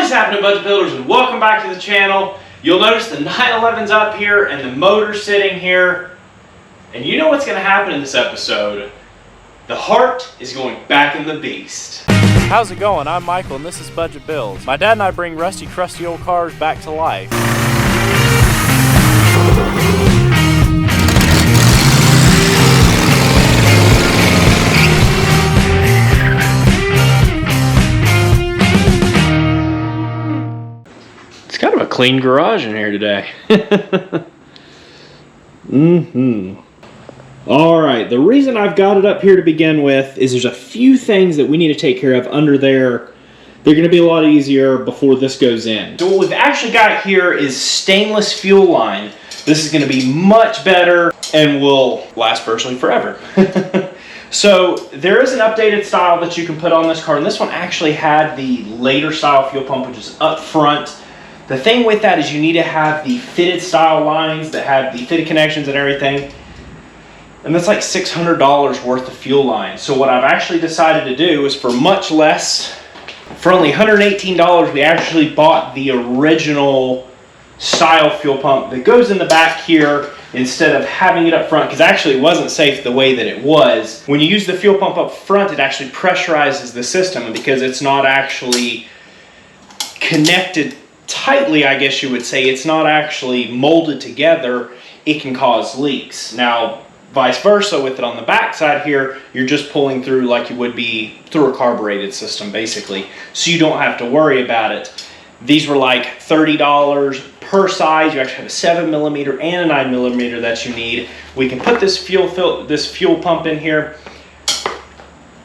What is happening, budget builders, and welcome back to the channel. You'll notice the 911's up here and the motor's sitting here. And you know what's going to happen in this episode. The heart is going back in the beast. How's it going? I'm Michael and this is Budget Builds. My dad and I bring rusty, crusty old cars back to life. It's kind of a clean garage in here today. Alright, the reason I've got it up here to begin with is there's a few things that we need to take care of under there. They're going to be a lot easier before this goes in. So what we've actually got here is stainless fuel line. This is going to be much better and will last virtually forever. So there is an updated style that you can put on this car, and this one actually had the later style fuel pump, which is up front. The thing with that is you need to have the fitted style lines that have the fitted connections and everything. And that's like $600 worth of fuel line. So what I've actually decided to do is for much less, for only $118, we actually bought the original style fuel pump that goes in the back here instead of having it up front, because actually it wasn't safe the way that it was. When you use the fuel pump up front, it actually pressurizes the system, and because it's not actually connected tightly, I guess you would say, it's not actually molded together, it can cause leaks. Now, vice versa with it on the back side here, you're just pulling through like you would be through a carbureted system, basically, so you don't have to worry about it. These were like $30 per size. You actually have a 7mm and a 9mm that you need. We can put this fuel pump in here.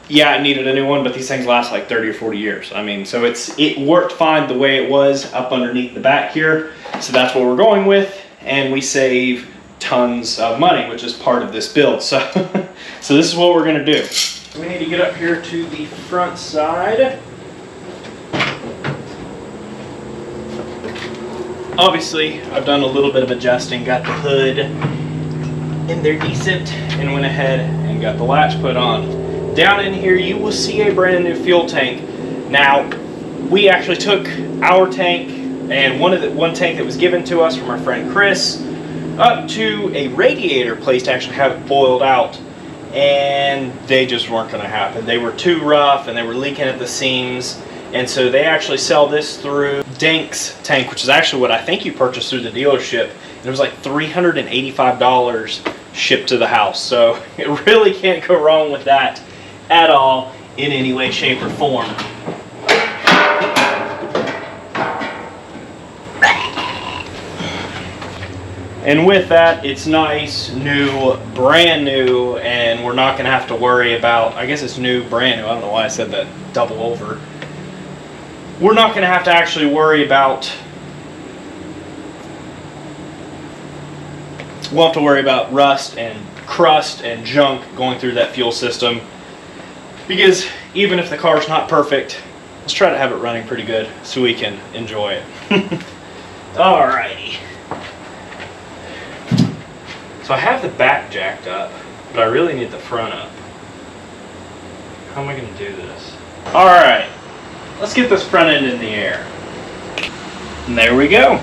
Yeah, I needed a new one, but these things last like 30 or 40 years. I mean, so it worked fine the way it was up underneath the back here. So that's what we're going with, and we save tons of money, which is part of this build. So, so this is what we're gonna do. We need to get up here to the front side. Obviously, I've done a little bit of adjusting, got the hood in there decent, and went ahead and got the latch put on. Down in here, you will see a brand new fuel tank. Now, we actually took our tank and one tank that was given to us from our friend Chris up to a radiator place to actually have it boiled out, and they just weren't going to happen. They were too rough and they were leaking at the seams, and so they actually sell this through Dank's tank, which is actually what I think you purchased through the dealership, and it was like $385 shipped to the house. So it really can't go wrong with that at all in any way, shape, or form. And with that, it's nice, new, brand new, and we're not going to have to worry about, I guess it's new, brand new, I don't know why I said that double over. We're not going to have to actually worry about, we'll have to worry about rust and crust and junk going through that fuel system, because even if the car's not perfect, let's try to have it running pretty good so we can enjoy it. Alrighty. So I have the back jacked up, but I really need the front up. How am I going to do this? Alright, let's get this front end in the air. And there we go.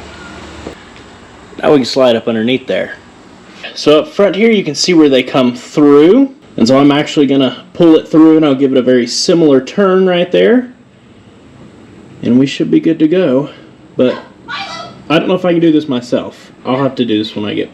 Now we can slide up underneath there. So up front here you can see where they come through. And so I'm actually going to pull it through, and I'll give it a very similar turn right there. And we should be good to go. But I don't know if I can do this myself. I'll have to do this when I get...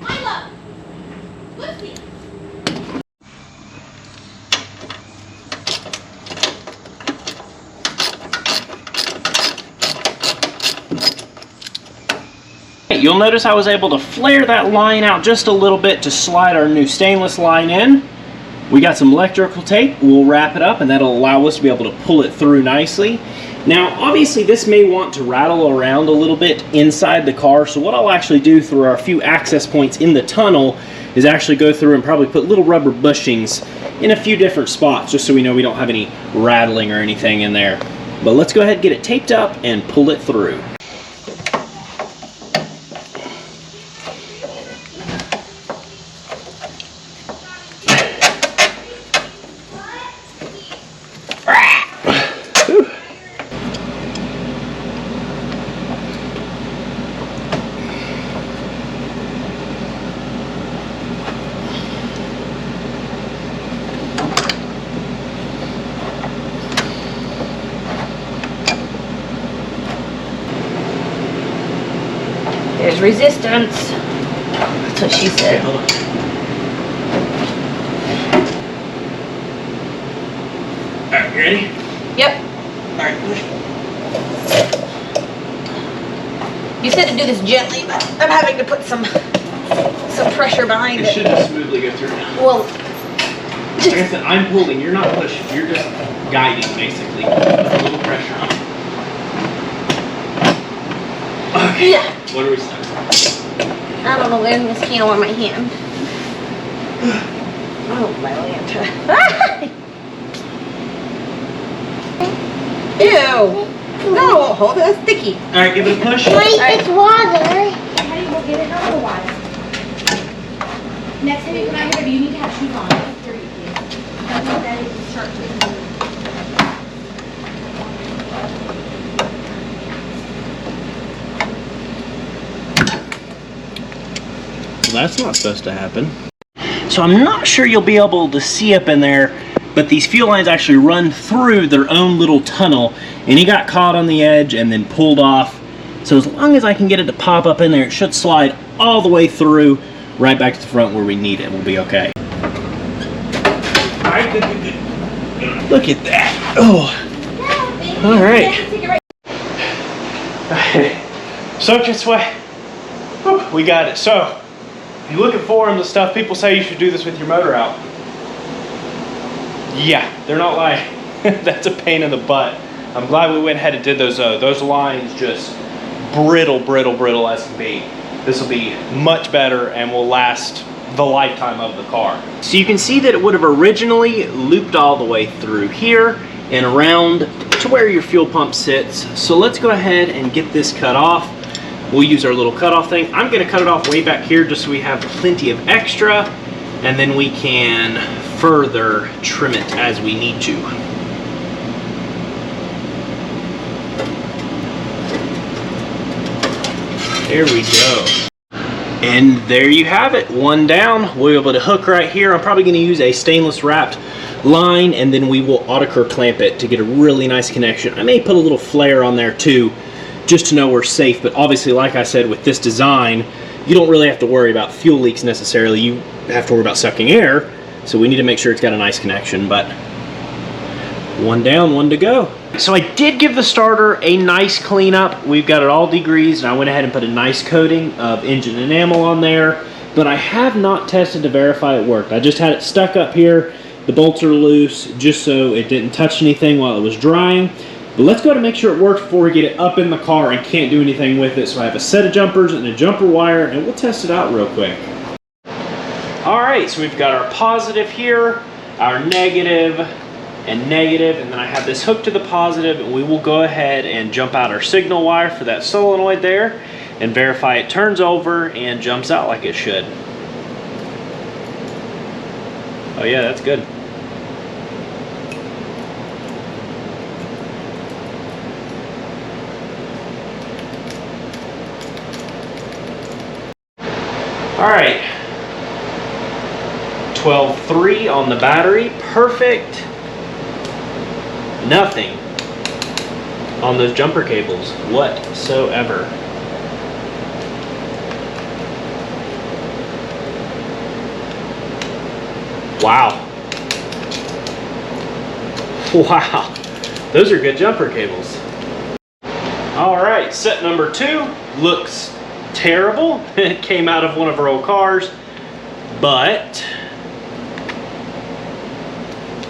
You'll notice I was able to flare that line out just a little bit to slide our new stainless line in. We got some electrical tape. We'll wrap it up, and that'll allow us to be able to pull it through nicely. Now, obviously, this may want to rattle around a little bit inside the car, so what I'll actually do through our few access points in the tunnel is actually go through and probably put little rubber bushings in a few different spots, just so we know we don't have any rattling or anything in there. But let's go ahead and get it taped up and pull it through. There's resistance. That's what she said. Hold on. Alright, you ready? Yep. Alright, push. You said to do this gently, but I'm having to put some pressure behind It it. should just smoothly go through now. Well, Like I said, I'm pulling, you're not pushing, you're just guiding basically with a little pressure on it. Okay, yeah. what are we stuck? I don't know, there's a mosquito on my hand. Oh, my lanta. Ew. No, hold it, that's sticky. Alright, give it a push. Wait, Alright. it's water. How do you go get it otherwise? Next time you come out here, you need to have shoes on. Here you can. That means that it can start to move. Well, that's not supposed to happen. So I'm not sure you'll be able to see up in there, but these fuel lines actually run through their own little tunnel, and he got caught on the edge and then pulled off. So as long as I can get it to pop up in there, it should slide all the way through, right back to the front where we need it. We'll be okay. All right, good, good, good. Look at that. Oh, all right. Soak and sweat. Whew, we got it. So, if you look at forums and stuff, people say you should do this with your motor out. Yeah, they're not lying. That's a pain in the butt. I'm glad we went ahead and did those though. Those lines just brittle, brittle, brittle as can be. This will be much better and will last the lifetime of the car. So you can see that it would have originally looped all the way through here and around to where your fuel pump sits. So let's go ahead and get this cut off. We'll use our little cutoff thing. I'm gonna cut it off way back here just so we have plenty of extra, and then we can further trim it as we need to. There we go. And there you have it, one down. We'll be able to hook right here. I'm probably gonna use a stainless wrapped line, and then we will autocur clamp it to get a really nice connection. I may put a little flare on there too, just to know we're safe. But obviously, like I said, with this design, you don't really have to worry about fuel leaks necessarily. You have to worry about sucking air, so we need to make sure it's got a nice connection. But one down, one to go. So I did give the starter a nice cleanup. We've got it all degreased, and I went ahead and put a nice coating of engine enamel on there, but I have not tested to verify it worked. I just had it stuck up here. The bolts are loose, just so it didn't touch anything while it was drying. But let's go ahead and make sure it works before we get it up in the car and can't do anything with it. So I have a set of jumpers and a jumper wire, and we'll test it out real quick. All right, so we've got our positive here, our negative, and negative, and then I have this hooked to the positive, and we will go ahead and jump out our signal wire for that solenoid there and verify it turns over and jumps out like it should. Oh yeah, that's good. All right, 12.3 on the battery, perfect. Nothing on those jumper cables whatsoever. Wow. Wow. Those are good jumper cables. All right, set number 2 looks terrible. It came out of one of our old cars, but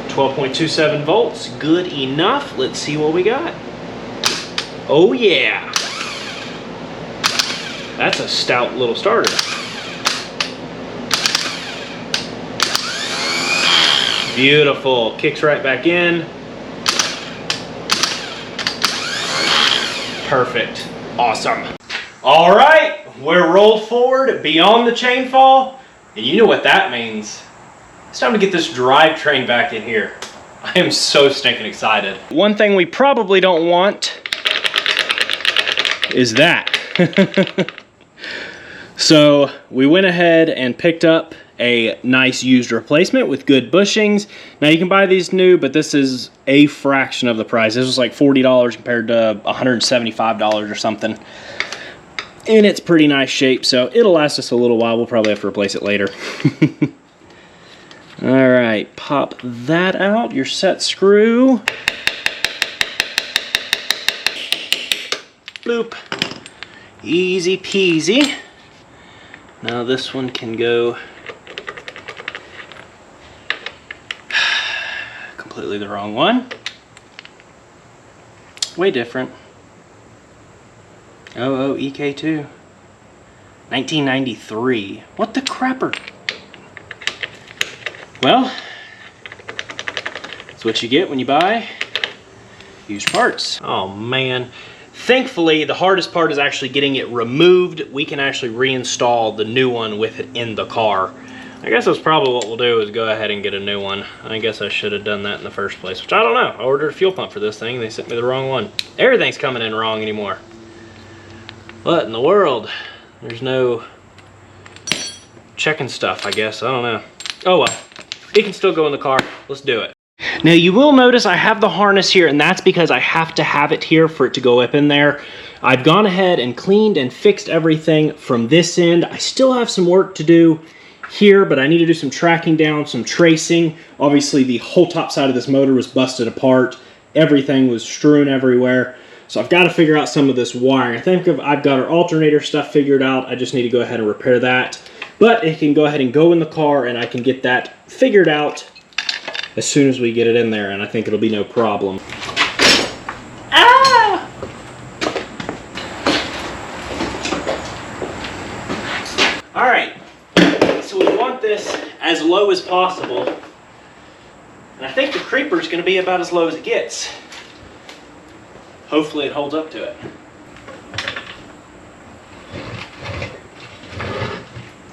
12.27 volts, good enough. Let's see what we got. Oh yeah. That's a stout little starter. Beautiful, kicks right back in. Perfect, awesome. All right, we're rolled forward beyond the chain fall, and you know what that means. It's time to get this drivetrain back in here. I am so stinking excited. One thing we probably don't want is that. So we went ahead and picked up a nice used replacement with good bushings. Now you can buy these new, but this is a fraction of the price. This was like $40 compared to $175 or something. in its pretty nice shape, so it'll last us a little while. We'll probably have to replace it later. All right, pop that out, your set screw. Bloop. Easy peasy. Now this one can go completely the wrong one. Way different. Oh, EK2. 1993. What the crapper? Well, that's what you get when you buy used parts. Oh man. Thankfully, the hardest part is actually getting it removed. We can actually reinstall the new one with it in the car. I guess that's probably what we'll do, is go ahead and get a new one. I guess I should have done that in the first place, which I don't know. I ordered a fuel pump for this thing, and they sent me the wrong one. Everything's coming in wrong anymore. What in the world? There's no checking stuff, I guess. I don't know. Oh well. It can still go in the car. Let's do it. Now you will notice I have the harness here, and that's because I have to have it here for it to go up in there. I've gone ahead and cleaned and fixed everything from this end. I still have some work to do here, but I need to do some tracking down, some tracing. Obviously the whole top side of this motor was busted apart. Everything was strewn everywhere. So I've got to figure out some of this wiring. I think I've got our alternator stuff figured out. I just need to go ahead and repair that. But it can go ahead and go in the car, and I can get that figured out as soon as we get it in there, and I think it'll be no problem. Ah! All right, so we want this as low as possible, and I think the creeper is going to be about as low as it gets. Hopefully it holds up to it.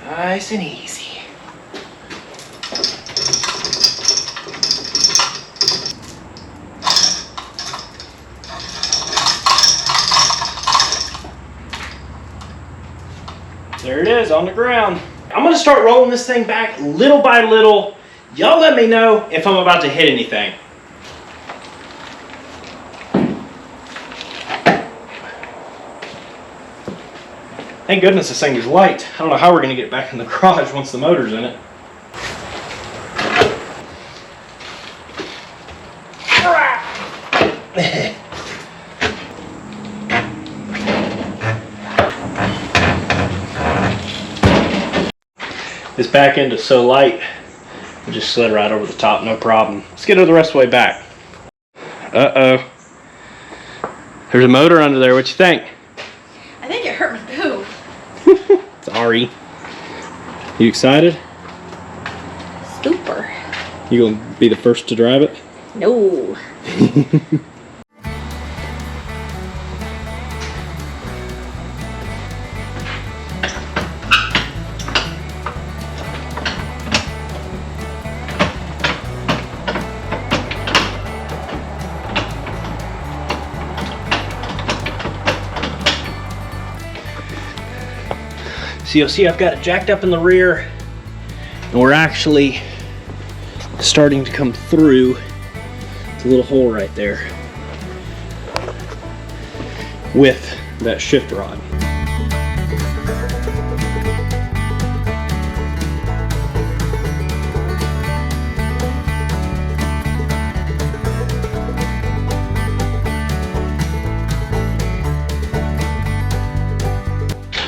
Nice and easy. There it is on the ground. I'm gonna start rolling this thing back little by little. Y'all let me know if I'm about to hit anything. Thank goodness this thing is light. I don't know how we're gonna get it back in the garage once the motor's in it. This back end is so light, it just slid right over the top, no problem. Let's get her the rest of the way back. Uh-oh. There's a motor under there, what you think? I think it hurt my boob. Sorry. You excited? Super. You gonna be the first to drive it? No. So you'll see I've got it jacked up in the rear, and we're actually starting to come through the little hole right there with that shift rod.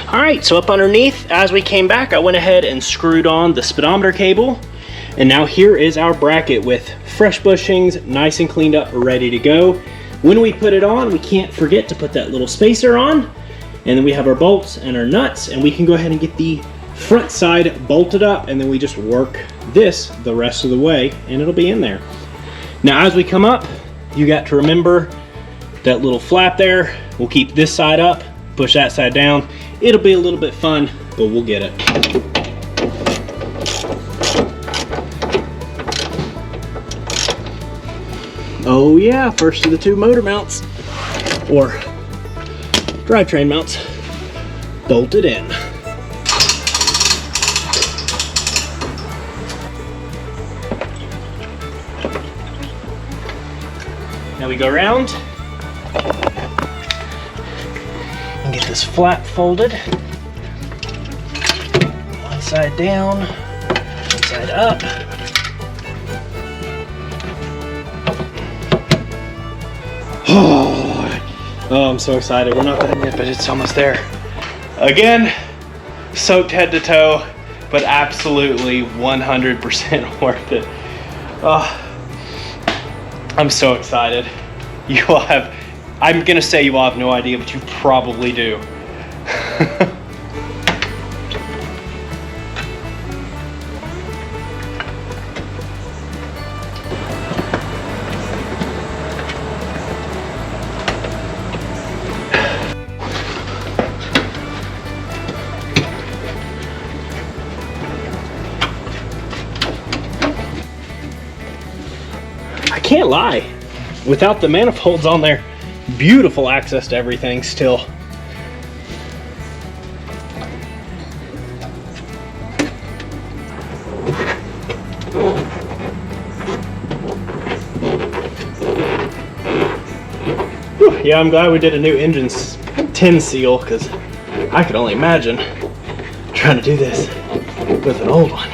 Alright, so up underneath, as we came back, I went ahead and screwed on the speedometer cable. And now here is our bracket with fresh bushings, nice and cleaned up, ready to go. When we put it on, we can't forget to put that little spacer on. And then we have our bolts and our nuts, and we can go ahead and get the front side bolted up, and then we just work this the rest of the way, and it'll be in there. Now as we come up, you got to remember that little flap there. We'll keep this side up, push that side down. It'll be a little bit fun, but we'll get it. Oh yeah, first of the two motor mounts, or drivetrain mounts, bolted in. Now we go around and Get this flap folded. One side down, one side up. Oh, I'm so excited. We're not done yet, but it's almost there. Again, soaked head to toe, but absolutely 100% worth it. Oh, I'm so excited. You all have, I'm gonna say you all have no idea, but you probably do. I can't lie, without the manifolds on there, beautiful access to everything still. Whew, yeah, I'm glad we did a new engine tin seal, because I could only imagine trying to do this with an old one.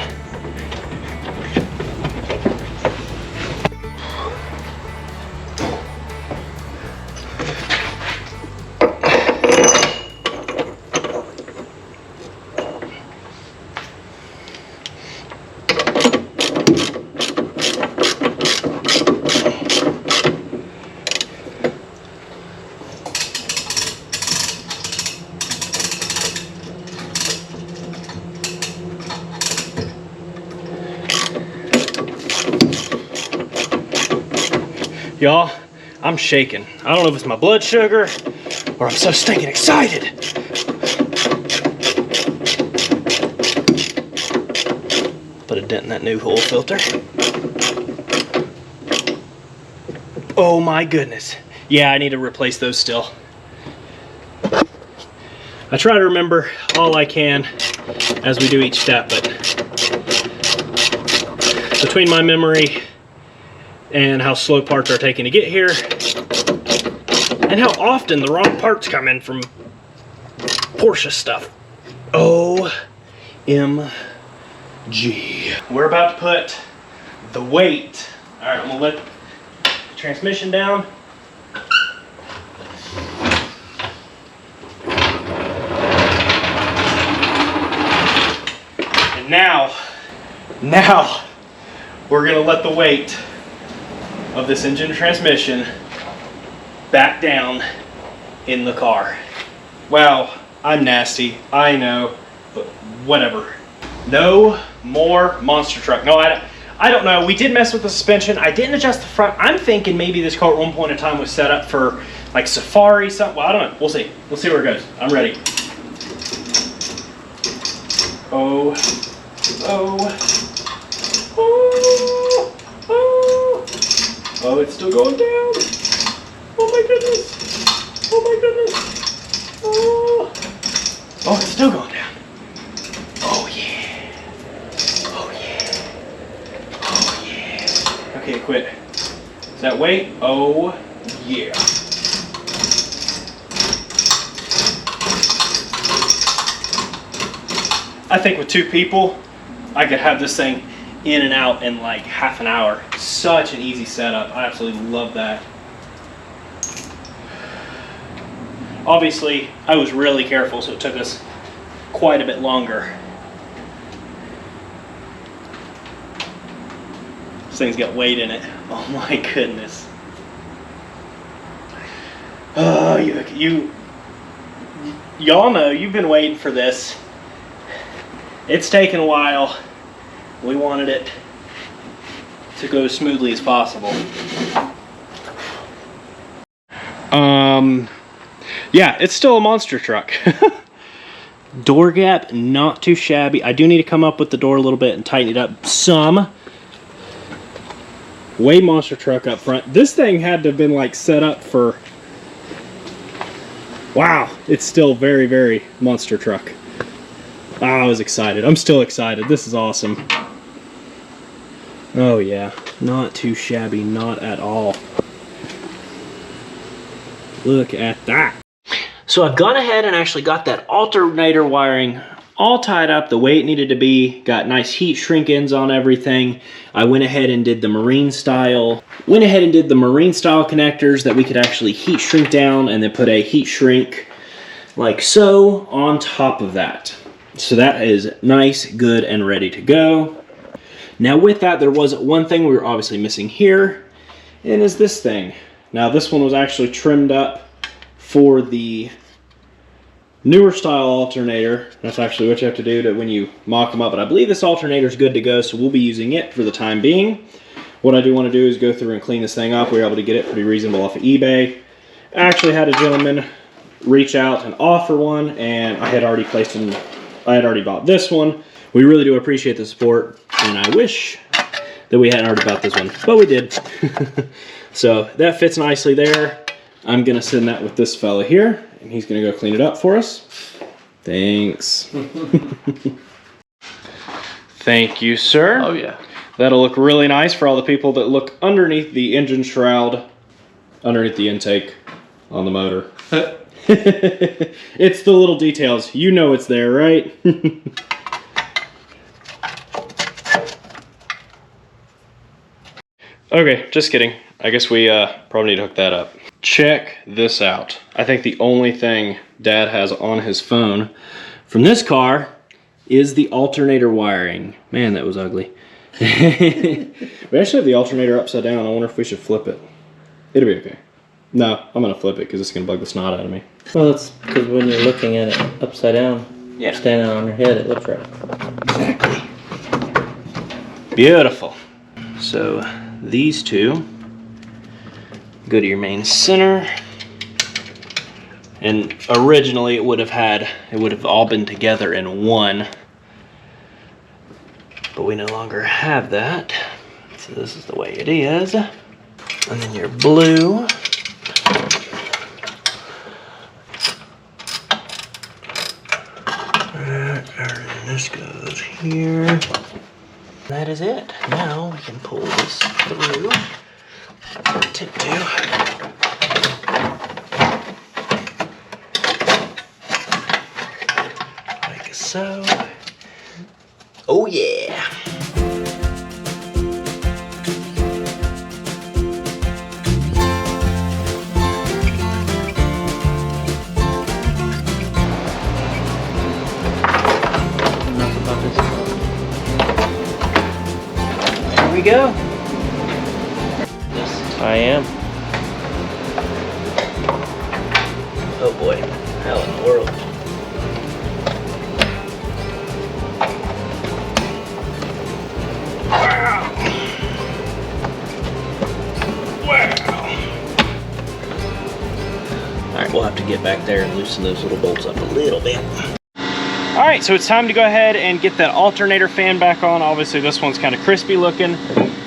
Y'all, I'm shaking. I don't know if it's my blood sugar or I'm so stinking excited. Put a dent in that new oil filter. Oh my goodness. Yeah, I need to replace those still. I try to remember all I can as we do each step, but between my memory and how slow parts are taken to get here, and how often the wrong parts come in from Porsche stuff. OMG. We're about to put the weight. All right, I'm gonna let the transmission down. And now we're gonna let the weight of this engine transmission back down in the car. Wow, I'm nasty, I know, but whatever. No more monster truck. No, I don't know. We did mess with the suspension. I didn't adjust the front. I'm thinking maybe this car at one point in time was set up for like safari, something. Well, I don't know. We'll see. We'll see where it goes. I'm ready. Oh, oh, oh, oh. Oh, it's still going down. Oh my goodness. Oh my goodness. Oh. Oh, it's still going down. Oh yeah. Oh yeah. Oh yeah. Okay, quit. Is that weight? Oh yeah. I think with two people, I could have this thing in and out in like half an hour. Such an easy setup. I absolutely love that. Obviously, I was really careful, so it took us quite a bit longer. This thing's got weight in it. Oh my goodness. Oh, y'all know you've been waiting for this. It's taken a while. We wanted it to go as smoothly as possible. Yeah, it's still a monster truck. Door gap, not too shabby. I do need to come up with the door a little bit and tighten it up some. Way monster truck up front. This thing had to have been like set up for... Wow, it's still very, very monster truck. I was excited. I'm still excited. This is awesome. Oh yeah, not too shabby, not at all. Look at that. So I've gone ahead and actually got that alternator wiring all tied up the way it needed to be. Got nice heat shrink ends on everything. I went ahead and did the marine style connectors that we could actually heat shrink down, and then put a heat shrink like so on top of that. So that is nice, good, and ready to go. Now with that, there was one thing we were obviously missing here, and is this thing. Now this one was actually trimmed up for the newer style alternator. That's actually what you have to do to when you mock them up. But I believe this alternator is good to go, so we'll be using it for the time being. What I do want to do is go through and clean this thing up. We were able to get it pretty reasonable off of eBay. I actually had a gentleman reach out and offer one, and I had already bought this one. We really do appreciate the support, and I wish that we hadn't already bought this one, but we did. So that fits nicely there. I'm gonna send that with this fella here, and he's gonna go clean it up for us. Thanks. Thank you, sir. Oh yeah. That'll look really nice for all the people that look underneath the engine shroud, underneath the intake on the motor. It's the little details. You know it's there, right? Okay, just kidding. I guess we probably need to hook that up. Check this out. I think the only thing Dad has on his phone from this car is the alternator wiring. Man, that was ugly. We actually have the alternator upside down. I wonder if we should flip it. It'll be okay. No, I'm gonna flip it because it's gonna bug the snot out of me. Well, that's because when you're looking at it upside down, Yeah. standing on your head, it looks right. Exactly. Beautiful. So these two go to your main center, and originally it would have all been together in one, but we no longer have that. So this is the way it is. And then your blue. And this goes here. That is it. Now we can pull this through. Tip two. Like so. Oh yeah. Here we go. I am. Oh boy, how in the world? Wow. Alright, we'll have to get back there and loosen those little bolts up a little bit. Alright, so it's time to go ahead and get that alternator fan back on. Obviously this one's kind of crispy looking,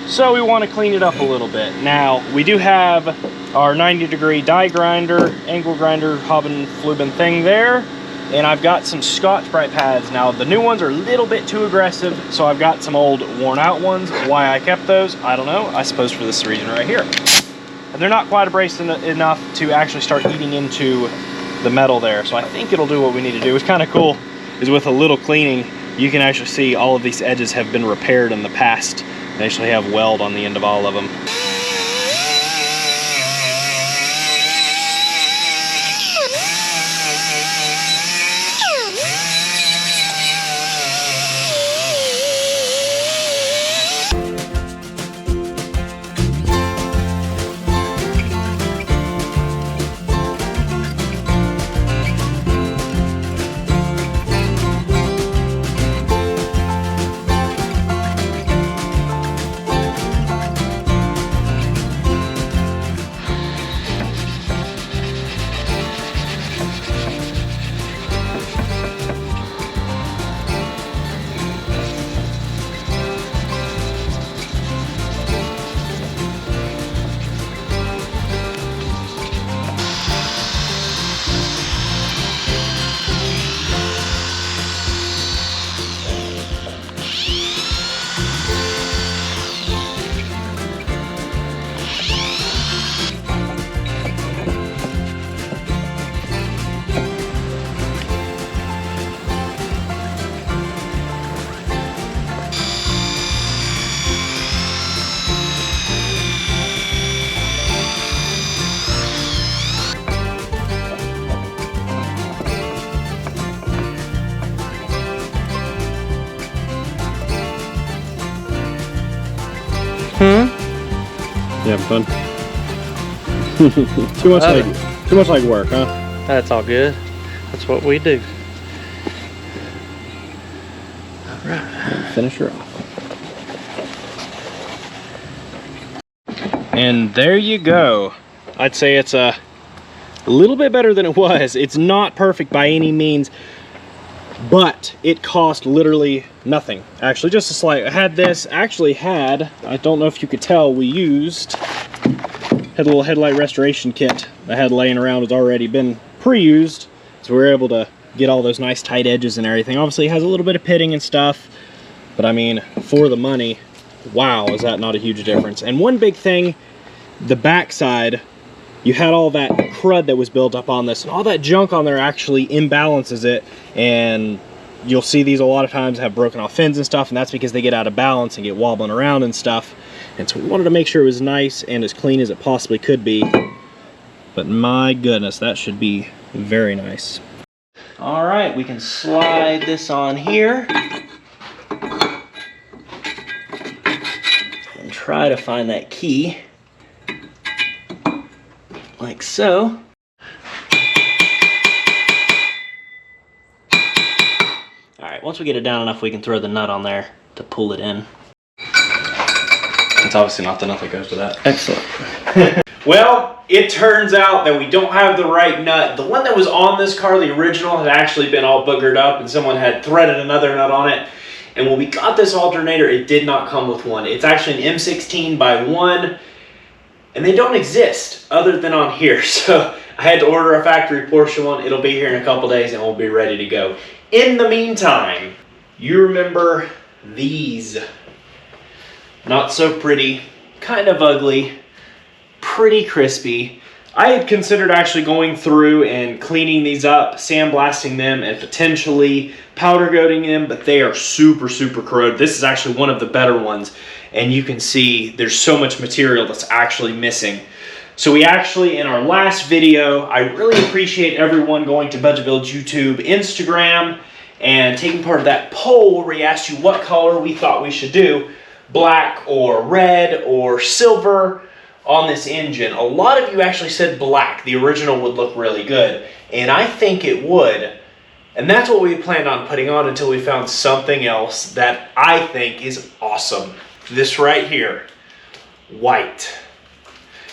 so we want to clean it up a little bit. Now, we do have our 90-degree die grinder, angle grinder, hobbin, fluben thing there, and I've got some Scotch-Brite pads. Now, the new ones are a little bit too aggressive, so I've got some old worn-out ones. Why I kept those, I don't know. I suppose for this reason right here. And they're not quite abrasive enough to actually start eating into the metal there, so I think it'll do what we need to do. It's kind of cool, is with a little cleaning, you can actually see all of these edges have been repaired in the past. They actually have weld on the end of all of them. having fun? Too much like work, huh? That's all good. That's what we do. All right, finish her off. And there you go. I'd say it's a little bit better than it was. It's not perfect by any means, but it cost literally nothing. Actually, just a slight. I had this, actually had, I don't know if you could tell, we had a little headlight restoration kit I had laying around. It's already been pre-used, so we were able to get all those nice tight edges and everything. Obviously it has a little bit of pitting and stuff, but I mean, for the money, wow, is that not a huge difference. And one big thing, the backside, you had all that crud that was built up on this, and all that junk on there actually imbalances it, and you'll see these a lot of times have broken off fins and stuff, and that's because they get out of balance and get wobbling around and stuff. And so we wanted to make sure it was nice and as clean as it possibly could be. But my goodness, that should be very nice. All right, we can slide this on here and try to find that key, like so. All right, once we get it down enough, we can throw the nut on there to pull it in. It's obviously not the nut that goes to that. Excellent. Well, it turns out that we don't have the right nut. The one that was on this car, the original, had actually been all boogered up and someone had threaded another nut on it. And when we got this alternator, it did not come with one. It's actually an M16 by 1, and they don't exist other than on here. So I had to order a factory Porsche one. It'll be here in a couple days and we'll be ready to go. In the meantime, you remember these. Not so pretty, kind of ugly, pretty crispy. I had considered actually going through and cleaning these up, sandblasting them, and potentially powder coating them, but they are super, super corroded. This is actually one of the better ones, and you can see there's so much material that's actually missing. So we actually, in our last video, I really appreciate everyone going to Budget Builds YouTube, Instagram, and taking part of that poll where we asked you what color we thought we should do, black or red or silver on this engine. A lot of you actually said black. The original would look really good, and I think it would. And that's what we planned on putting on until we found something else that I think is awesome. This right here, white.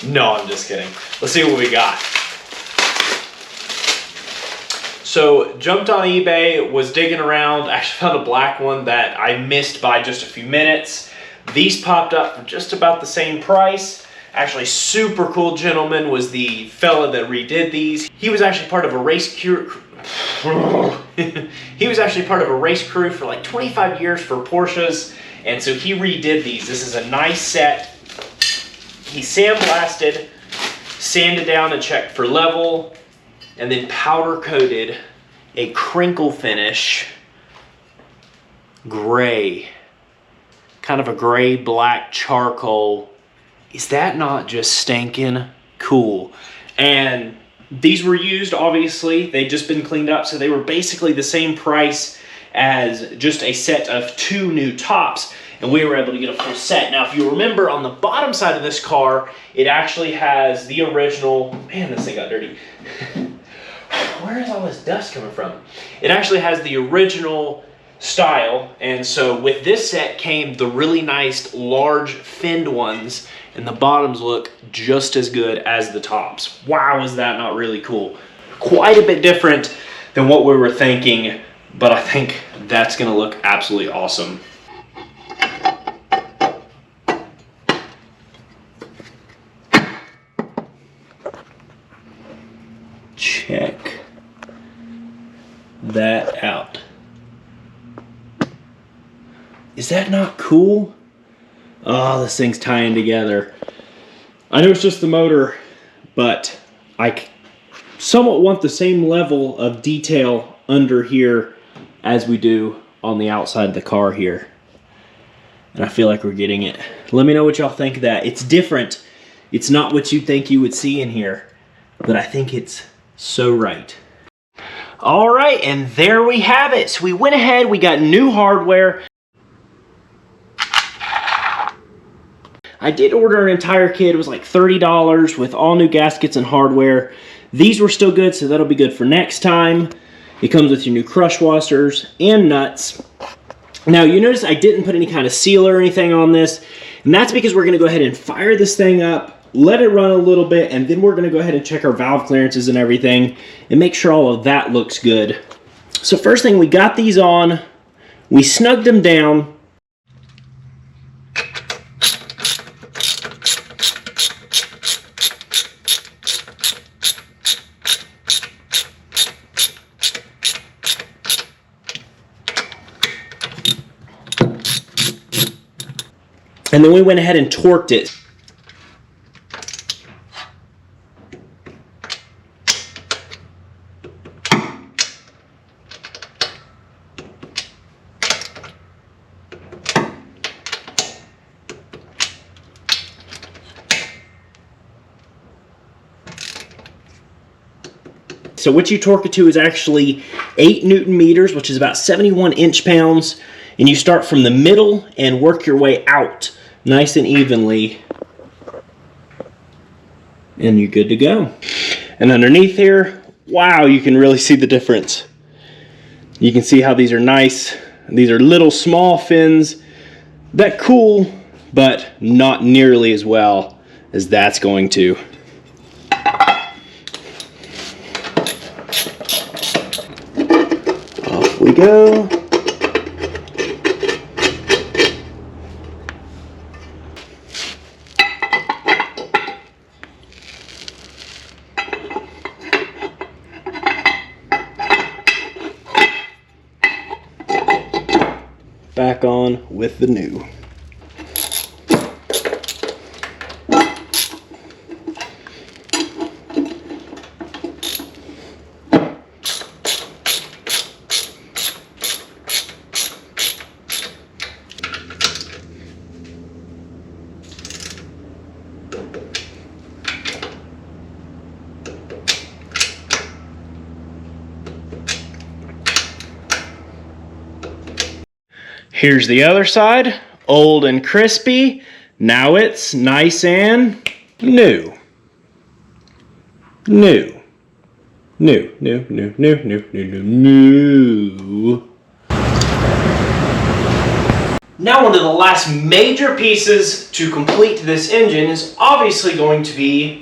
No, I'm just kidding. Let's see what we got. So jumped on eBay, was digging around, actually found a black one that I missed by just a few minutes. These popped up for just about the same price. Actually, super cool gentleman was the fella that redid these. He was actually part of a race crew. He was actually part of a race crew for like 25 years for Porsches, and so he redid these. This is a nice set. He sandblasted, sanded down and checked for level, and then powder coated a crinkle finish, gray. Kind of a gray black charcoal. Is that not just stinking cool? And these were used, obviously. They'd just been cleaned up, so they were basically the same price as just a set of 2 new tops, and we were able to get a full set. Now, if you remember, on the bottom side of this car, it actually has the original, man, this thing got dirty. Where is all this dust coming from? It actually has the original style, and so with this set came the really nice large finned ones, and the bottoms look just as good as the tops. Wow, is that not really cool? Quite a bit different than what we were thinking, but I think that's gonna look absolutely awesome. Check that out. Is that not cool? Oh, this thing's tying together. I know it's just the motor, but I somewhat want the same level of detail under here as we do on the outside of the car here. And I feel like we're getting it. Let me know what y'all think of that. It's different. It's not what you think you would see in here, but I think it's so right. All right, and there we have it. So we went ahead, we got new hardware. I did order an entire kit. It was like $30 with all new gaskets and hardware. These were still good, so that'll be good for next time. It comes with your new crush washers and nuts. Now, you notice I didn't put any kind of sealer or anything on this, and that's because we're going to go ahead and fire this thing up, let it run a little bit, and then we're going to go ahead and check our valve clearances and everything and make sure all of that looks good. So first thing, we got these on, we snugged them down. And then we went ahead and torqued it. So what you torque it to is actually 8 Newton meters, which is about 71 inch-pounds. And you start from the middle and work your way out nice and evenly. And you're good to go. And underneath here, wow, you can really see the difference. You can see how these are nice. These are little small fins that cool, but not nearly as well as that's going to. Off we go. Back on with the new. Here's the other side, old and crispy. Now it's nice and new. New. New, new, new, new, new, new, new, new. Now one of the last major pieces to complete this engine is obviously going to be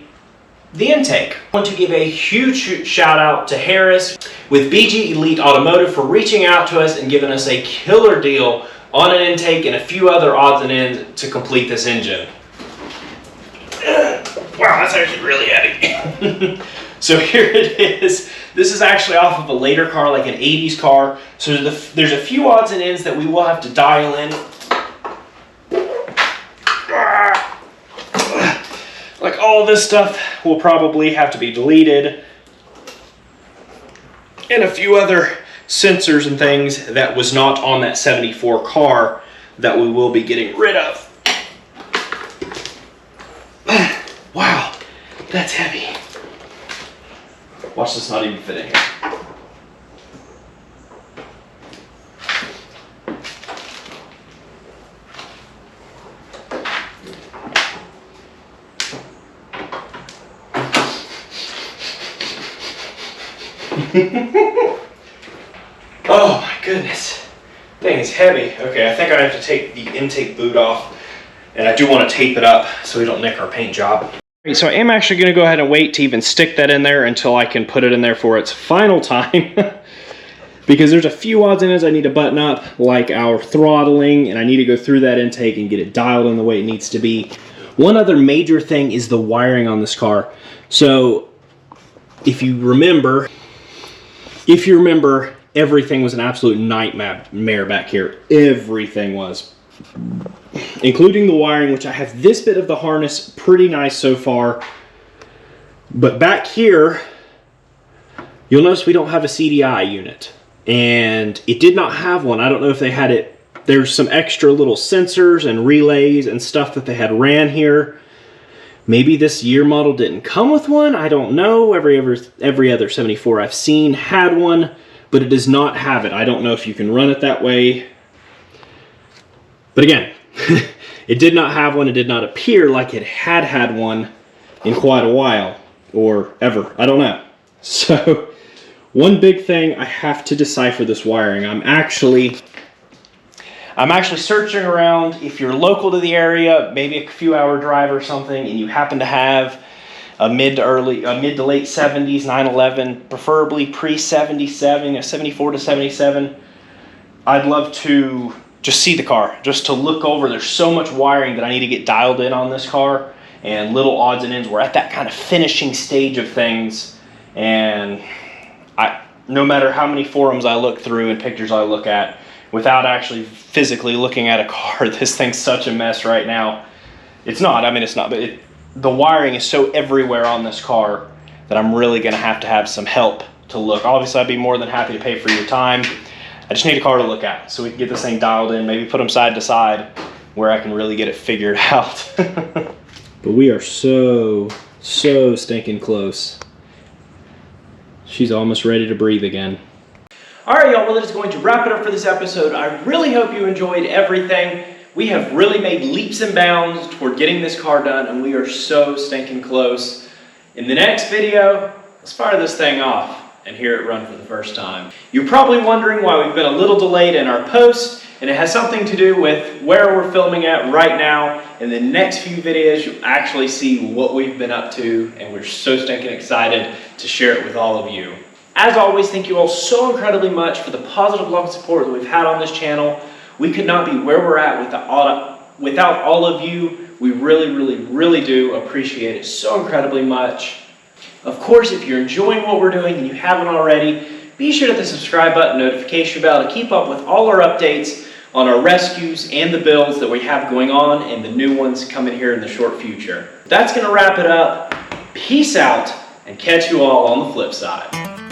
the intake. I want to give a huge shout out to Harris with BG Elite Automotive for reaching out to us and giving us a killer deal on an intake and a few other odds and ends to complete this engine. Wow, that's actually really heavy. So here it is. This is actually off of a later car, like an 80s car. So there's a few odds and ends that we will have to dial in. Like all this stuff will probably have to be deleted. And a few other sensors and things that was not on that 74 car that we will be getting rid of. Wow, that's heavy. Watch this not even fit in here. Oh my goodness, thing is heavy. Okay, I think I have to take the intake boot off, and I do want to tape it up so we don't nick our paint job. So I am actually going to go ahead and wait to even stick that in there until I can put it in there for its final time. Because there's a few odds and ends I need to button up, like our throttling, and I need to go through that intake and get it dialed in the way it needs to be. One other major thing is the wiring on this car. So if you remember, everything was an absolute nightmare back here. Everything was. Including the wiring, which I have this bit of the harness pretty nice so far. But back here, you'll notice we don't have a CDI unit. And it did not have one. I don't know if they had it. There's some extra little sensors and relays and stuff that they had ran here. Maybe this year model didn't come with one. I don't know. Every other 74 I've seen had one, but it does not have it. I don't know if you can run it that way. But again, It did not have one. It did not appear like it had one in quite a while, or ever. I don't know. So one big thing, I have to decipher this wiring. I'm actually searching around. If you're local to the area, maybe a few hour drive or something, and you happen to have a mid to late 70s 911, preferably pre-77, 74 to 77, I'd love to just see the car, just to look over. There's so much wiring that I need to get dialed in on this car, and little odds and ends. We're at that kind of finishing stage of things, and no matter how many forums I look through and pictures I look at, without actually physically looking at a car, this thing's such a mess right now. It's not, but the wiring is so everywhere on this car that I'm really gonna have to have some help to look. Obviously, I'd be more than happy to pay for your time. I just need a car to look at so we can get this thing dialed in, maybe put them side to side where I can really get it figured out. But we are so stinking close. She's almost ready to breathe again. All right, y'all, well, that is going to wrap it up for this episode. I really hope you enjoyed everything. We have really made leaps and bounds toward getting this car done, and we are so stinking close. In the next video, let's fire this thing off and hear it run for the first time. You're probably wondering why we've been a little delayed in our post, and it has something to do with where we're filming at right now. In the next few videos, you'll actually see what we've been up to, and we're so stinking excited to share it with all of you. As always, thank you all so incredibly much for the positive love and support that we've had on this channel. We could not be where we're at without all of you. We really do appreciate it so incredibly much. Of course, if you're enjoying what we're doing and you haven't already, be sure to hit the subscribe button, notification bell to keep up with all our updates on our rescues and the builds that we have going on and the new ones coming here in the short future. That's going to wrap it up. Peace out, and catch you all on the flip side.